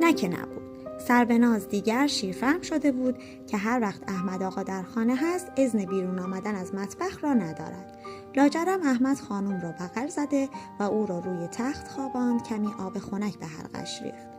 نه که نبود. سربناز دیگر شیرفهم شده بود که هر وقت احمد آقا در خانه هست اذن بیرون آمدن از مطبخ را ندارد. لاجرم احمد خانم را بغل زده و او را روی تخت خواباند، کمی آب خنک به حلقش ریخت.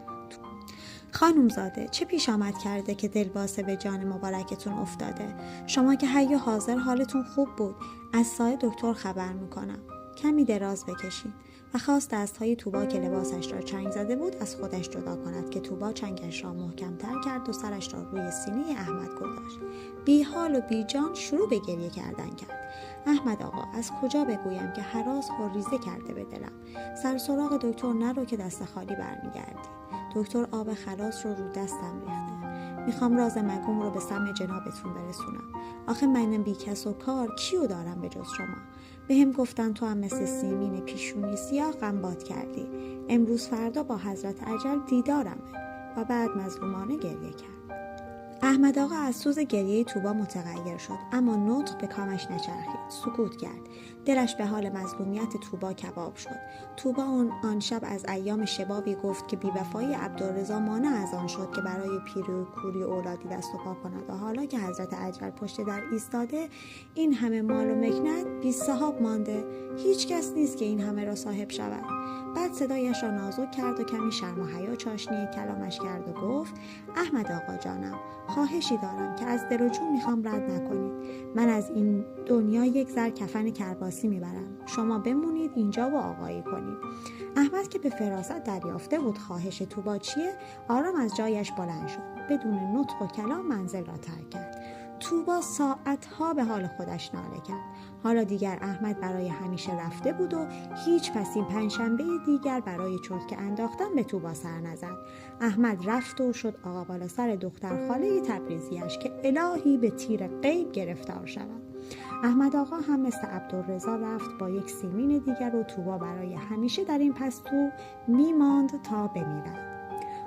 خانم زاده، چه پیش آمد کرده که دلباسه به جان مبارکتون افتاده؟ شما که حی و حاضر حالتون خوب بود. از سایه دکتر خبر میکنم. کمی دراز بکشید و خواست دستهای توبا که لباسش را چنگ زده بود از خودش جدا کند که توبا چنگش را محکم‌تر کرد و سرش را روی سینه احمد گذاشت. بی حال و بی جان شروع به گریه کردن کرد. احمد آقا، از کجا بگویم که هراس خورریزه کرده به دلم. سر سراغ دکتر نرو که دست خالی برمیگردی. دکتر آب خلاص رو دستم ریخته. میخوام راز مگوم رو به سمع جنابتون برسونم. آخه من بی کس و کار کیو دارم به جز شما؟ به هم گفتن تو هم مثل سیمین پیشونی سیاه غمباد کردی. امروز فردا با حضرت اجل دیدارمه. و بعد مظلومانه گریه کرد. احمد آقا از سوز گریه توبا متغیر شد، اما نطق به کامش نچرخید. سکوت کرد. دلش به حال مظلومیت توبا کباب شد. توبا آن شب از ایام شبابی گفت که بی‌وفایی عبدالرضا مانع از آن شد که برای پیری و کوری اولادی دست و پا کند و حالا که حضرت اجل پشت در ایستاده، این همه مال و مکنت بی صاحب مانده. هیچ کس نیست که این همه را صاحب شود. بعد صدایش را نازک کرد و کمی شرم و حیا چاشنی کلامش کرد و گفت: احمد آقا جانم، خواهشی دارم که از دل و جون میخوام رد نکنید. من از این دنیا یک زر کفن کرباسی میبرم. شما بمونید اینجا و آقایی کنید. احمد که به فراست دریافته بود خواهش توبا چیه، آرام از جایش بلند شد. بدون نطق و کلام منزل را ترک کرد. توبا ساعتها به حال خودش ناله کرد. حالا دیگر احمد برای همیشه رفته بود و هیچ پس این پنجشنبه دیگر برای چرتکه انداختن به توبا سر نزد. احمد رفت و شد آقا بالا سر دختر خاله تبریزیش که الهی به تیر غیب گرفتار شود. احمد آقا هم مثل عبدالرضا رفت با یک سیمین دیگر و توبا برای همیشه در این پستو میماند تا بمیرد.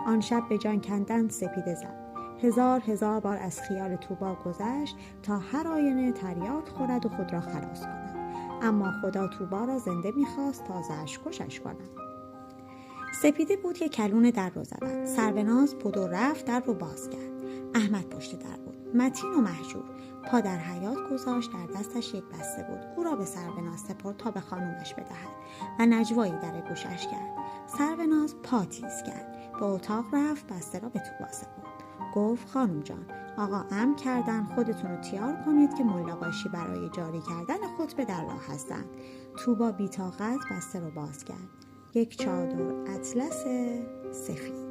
آن شب به جان کندن سپیده زد. هزار بار از خیال توبا گذشت تا هر آینه تریاک خورد و خود را خلاص کند. اما خدا توبا را زنده می‌خواست تا زجر کشش کند. سپیده بود که کلون در رو زدند. سربناز بدو رفت در رو باز کرد. احمد پشت در بود، متین و مهجور. پا در حیاط گذاشت، در دستش یک بسته بود. او را به سربناز سپرد تا به خانومش بدهد و نجوایی در گوشش کرد. سربناز پا تیز کرد، به اتاق رفت، بسته را به توبا سپرد. گفت: خانم جان، آقا امر کردن خودتون رو تیار کنید که ملاقاشی برای جاری کردن خطبه در راه هستند. توبا بی‌طاقت بسته رو باز کرد. یک چادر اطلس سفید.